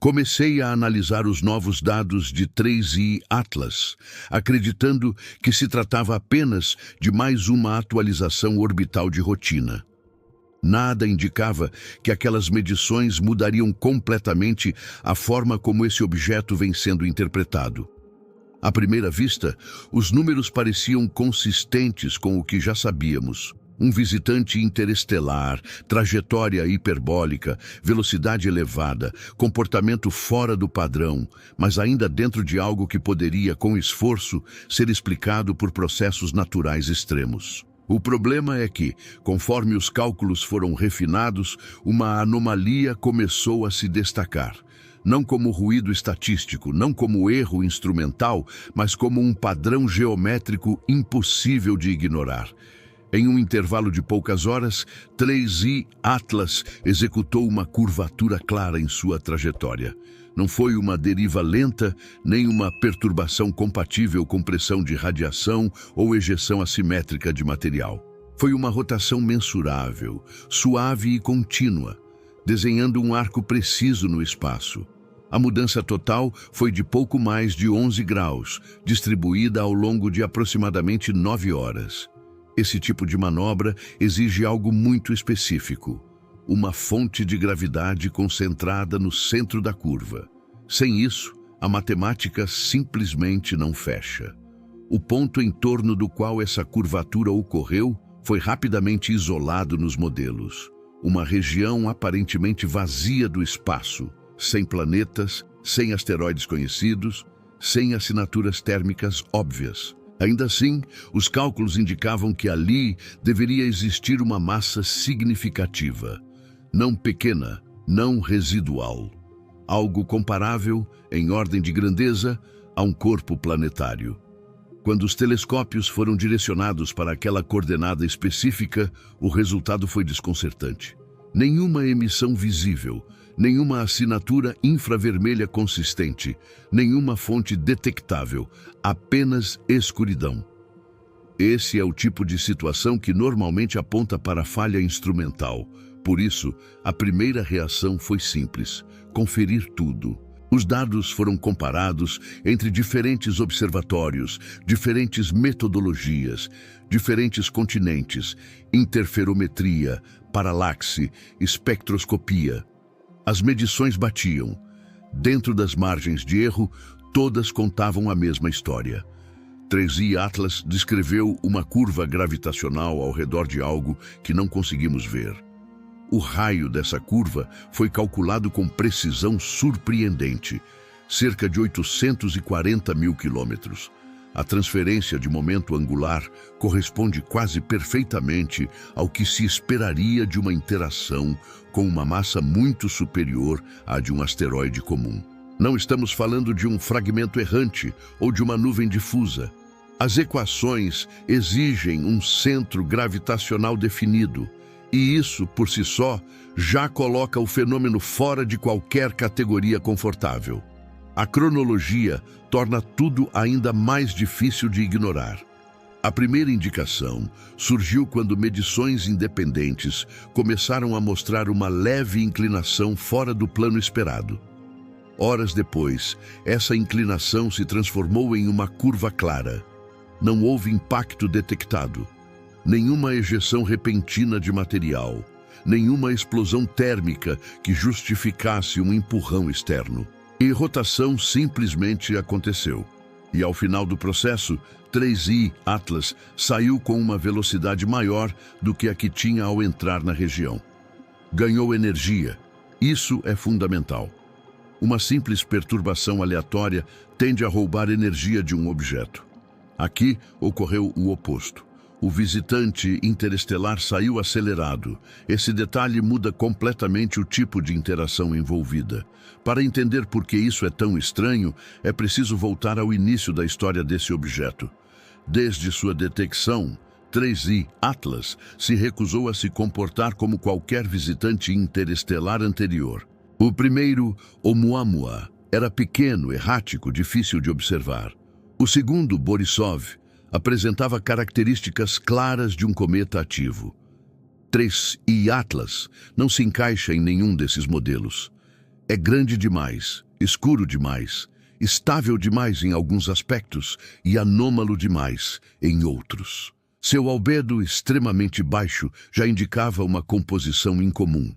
Comecei a analisar os novos dados de 3i Atlas, acreditando que se tratava apenas de mais uma atualização orbital de rotina. Nada indicava que aquelas medições mudariam completamente a forma como esse objeto vem sendo interpretado. À primeira vista, os números pareciam consistentes com o que já sabíamos. Um visitante interestelar, trajetória hiperbólica, velocidade elevada, comportamento fora do padrão, mas ainda dentro de algo que poderia, com esforço, ser explicado por processos naturais extremos. O problema é que, conforme os cálculos foram refinados, uma anomalia começou a se destacar. Não como ruído estatístico, não como erro instrumental, mas como um padrão geométrico impossível de ignorar. Em um intervalo de poucas horas, 3i Atlas executou uma curvatura clara em sua trajetória. Não foi uma deriva lenta, nem uma perturbação compatível com pressão de radiação ou ejeção assimétrica de material. Foi uma rotação mensurável, suave e contínua, desenhando um arco preciso no espaço. A mudança total foi de pouco mais de 11 graus, distribuída ao longo de aproximadamente 9 horas. Esse tipo de manobra exige algo muito específico, uma fonte de gravidade concentrada no centro da curva. Sem isso, a matemática simplesmente não fecha. O ponto em torno do qual essa curvatura ocorreu foi rapidamente isolado nos modelos. Uma região aparentemente vazia do espaço, sem planetas, sem asteroides conhecidos, sem assinaturas térmicas óbvias. Ainda assim, os cálculos indicavam que ali deveria existir uma massa significativa, não pequena, não residual. Algo comparável, em ordem de grandeza, a um corpo planetário. Quando os telescópios foram direcionados para aquela coordenada específica, o resultado foi desconcertante. Nenhuma emissão visível, nenhuma assinatura infravermelha consistente, nenhuma fonte detectável, apenas escuridão. Esse é o tipo de situação que normalmente aponta para falha instrumental. Por isso, a primeira reação foi simples: conferir tudo. Os dados foram comparados entre diferentes observatórios, diferentes metodologias, diferentes continentes, interferometria, paralaxe, espectroscopia. As medições batiam. Dentro das margens de erro, todas contavam a mesma história. 3i Atlas descreveu uma curva gravitacional ao redor de algo que não conseguimos ver. O raio dessa curva foi calculado com precisão surpreendente, cerca de 840 mil quilômetros. A transferência de momento angular corresponde quase perfeitamente ao que se esperaria de uma interação com uma massa muito superior à de um asteroide comum. Não estamos falando de um fragmento errante ou de uma nuvem difusa. As equações exigem um centro gravitacional definido, e isso, por si só, já coloca o fenômeno fora de qualquer categoria confortável. A cronologia torna tudo ainda mais difícil de ignorar. A primeira indicação surgiu quando medições independentes começaram a mostrar uma leve inclinação fora do plano esperado. Horas depois, essa inclinação se transformou em uma curva clara. Não houve impacto detectado, nenhuma ejeção repentina de material, nenhuma explosão térmica que justificasse um empurrão externo. E rotação simplesmente aconteceu. E ao final do processo, 3i Atlas saiu com uma velocidade maior do que a que tinha ao entrar na região. Ganhou energia. Isso é fundamental. Uma simples perturbação aleatória tende a roubar energia de um objeto. Aqui ocorreu o oposto. O visitante interestelar saiu acelerado. Esse detalhe muda completamente o tipo de interação envolvida. Para entender por que isso é tão estranho, é preciso voltar ao início da história desse objeto. Desde sua detecção, 3i Atlas se recusou a se comportar como qualquer visitante interestelar anterior. O primeiro, Oumuamua, era pequeno, errático, difícil de observar. O segundo, Borisov, apresentava características claras de um cometa ativo. 3i Atlas não se encaixa em nenhum desses modelos. É grande demais, escuro demais, estável demais em alguns aspectos e anômalo demais em outros. Seu albedo extremamente baixo já indicava uma composição incomum,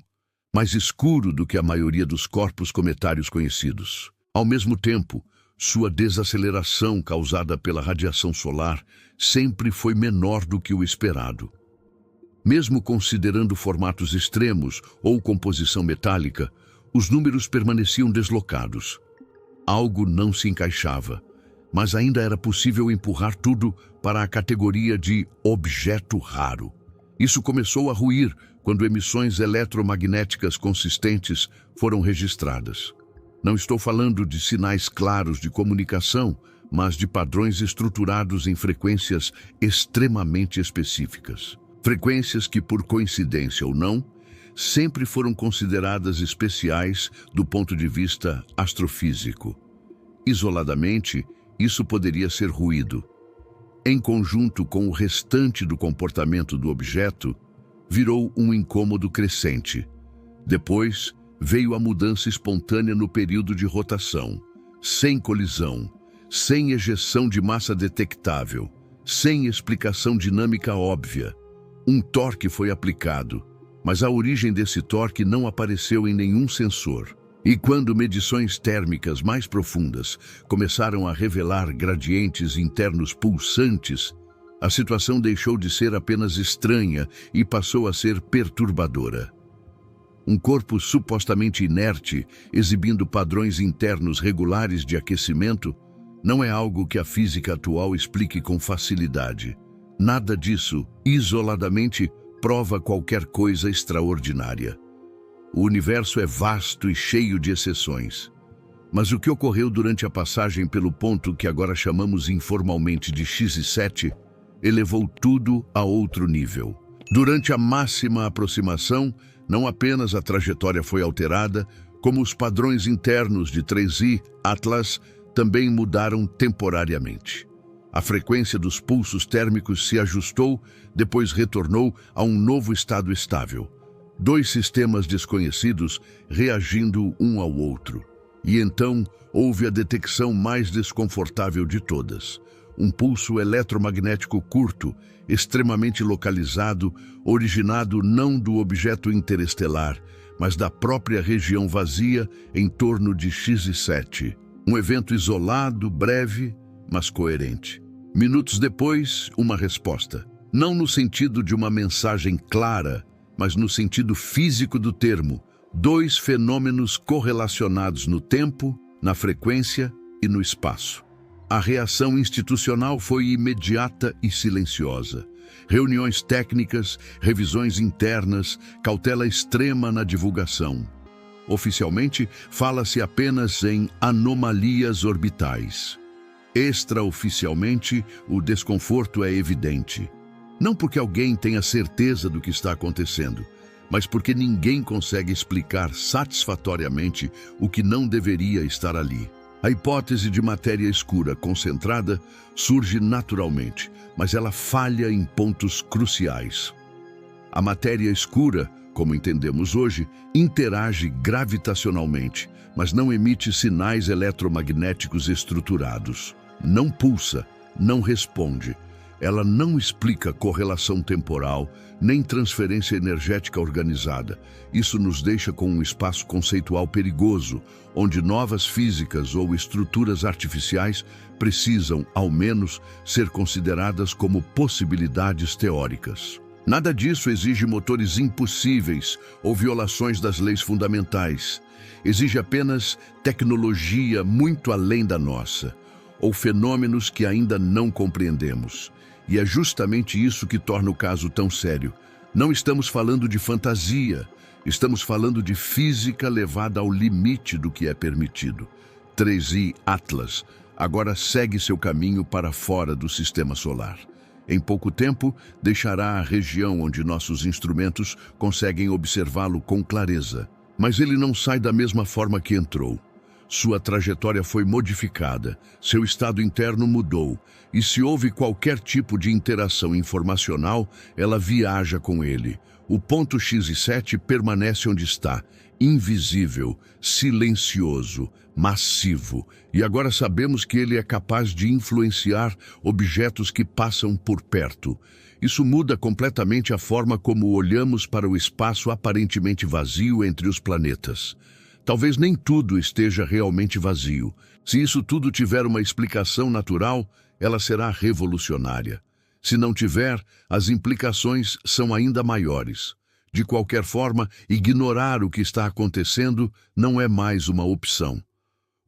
mais escuro do que a maioria dos corpos cometários conhecidos. Ao mesmo tempo, sua desaceleração causada pela radiação solar sempre foi menor do que o esperado. Mesmo considerando formatos extremos ou composição metálica, os números permaneciam deslocados. Algo não se encaixava, mas ainda era possível empurrar tudo para a categoria de objeto raro. Isso começou a ruir quando emissões eletromagnéticas consistentes foram registradas. Não estou falando de sinais claros de comunicação, mas de padrões estruturados em frequências extremamente específicas. Frequências que, por coincidência ou não, sempre foram consideradas especiais do ponto de vista astrofísico. Isoladamente, isso poderia ser ruído. Em conjunto com o restante do comportamento do objeto, virou um incômodo crescente. Depois, veio a mudança espontânea no período de rotação, sem colisão, sem ejeção de massa detectável, sem explicação dinâmica óbvia. Um torque foi aplicado, mas a origem desse torque não apareceu em nenhum sensor. E quando medições térmicas mais profundas começaram a revelar gradientes internos pulsantes, a situação deixou de ser apenas estranha e passou a ser perturbadora. Um corpo supostamente inerte, exibindo padrões internos regulares de aquecimento, não é algo que a física atual explique com facilidade. Nada disso, isoladamente, prova qualquer coisa extraordinária. O universo é vasto e cheio de exceções. Mas o que ocorreu durante a passagem pelo ponto que agora chamamos informalmente de X7 elevou tudo a outro nível. Durante a máxima aproximação, não apenas a trajetória foi alterada, como os padrões internos de 3i Atlas também mudaram temporariamente. A frequência dos pulsos térmicos se ajustou, depois retornou a um novo estado estável. Dois sistemas desconhecidos reagindo um ao outro. E então houve a detecção mais desconfortável de todas. Um pulso eletromagnético curto, extremamente localizado, originado não do objeto interestelar, mas da própria região vazia em torno de X7. Um evento isolado, breve, mas coerente. Minutos depois, uma resposta. Não no sentido de uma mensagem clara, mas no sentido físico do termo. Dois fenômenos correlacionados no tempo, na frequência e no espaço. A reação institucional foi imediata e silenciosa. Reuniões técnicas, revisões internas, cautela extrema na divulgação. Oficialmente, fala-se apenas em anomalias orbitais. Extraoficialmente, o desconforto é evidente. Não porque alguém tenha certeza do que está acontecendo, mas porque ninguém consegue explicar satisfatoriamente o que não deveria estar ali. A hipótese de matéria escura concentrada surge naturalmente, mas ela falha em pontos cruciais. A matéria escura, como entendemos hoje, interage gravitacionalmente, mas não emite sinais eletromagnéticos estruturados. Não pulsa, não responde. Ela não explica correlação temporal, nem transferência energética organizada. Isso nos deixa com um espaço conceitual perigoso, onde novas físicas ou estruturas artificiais precisam, ao menos, ser consideradas como possibilidades teóricas. Nada disso exige motores impossíveis ou violações das leis fundamentais. Exige apenas tecnologia muito além da nossa, ou fenômenos que ainda não compreendemos. E é justamente isso que torna o caso tão sério. Não estamos falando de fantasia, estamos falando de física levada ao limite do que é permitido. 3i Atlas agora segue seu caminho para fora do sistema solar. Em pouco tempo, deixará a região onde nossos instrumentos conseguem observá-lo com clareza. Mas ele não sai da mesma forma que entrou. sua trajetória foi modificada, seu estado interno mudou, e se houve qualquer tipo de interação informacional, ela viaja com ele. O ponto X e 7 permanece onde está, invisível, silencioso, massivo, e agora sabemos que ele é capaz de influenciar objetos que passam por perto. Isso muda completamente a forma como olhamos para o espaço aparentemente vazio entre os planetas. Talvez nem tudo esteja realmente vazio. Se isso tudo tiver uma explicação natural, ela será revolucionária. Se não tiver, as implicações são ainda maiores. De qualquer forma, ignorar o que está acontecendo não é mais uma opção.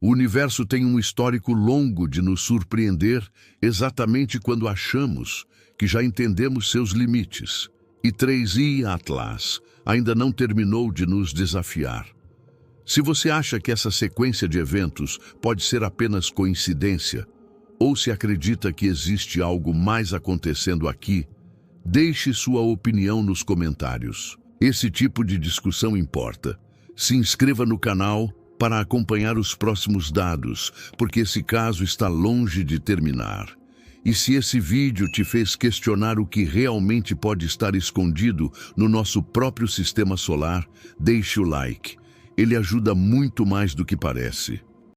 O universo tem um histórico longo de nos surpreender exatamente quando achamos que já entendemos seus limites. E 3i Atlas ainda não terminou de nos desafiar. Se você acha que essa sequência de eventos pode ser apenas coincidência, ou se acredita que existe algo mais acontecendo aqui, deixe sua opinião nos comentários. Esse tipo de discussão importa. Se inscreva no canal para acompanhar os próximos dados, porque esse caso está longe de terminar. E se esse vídeo te fez questionar o que realmente pode estar escondido no nosso próprio sistema solar, deixe o like. Ele ajuda muito mais do que parece.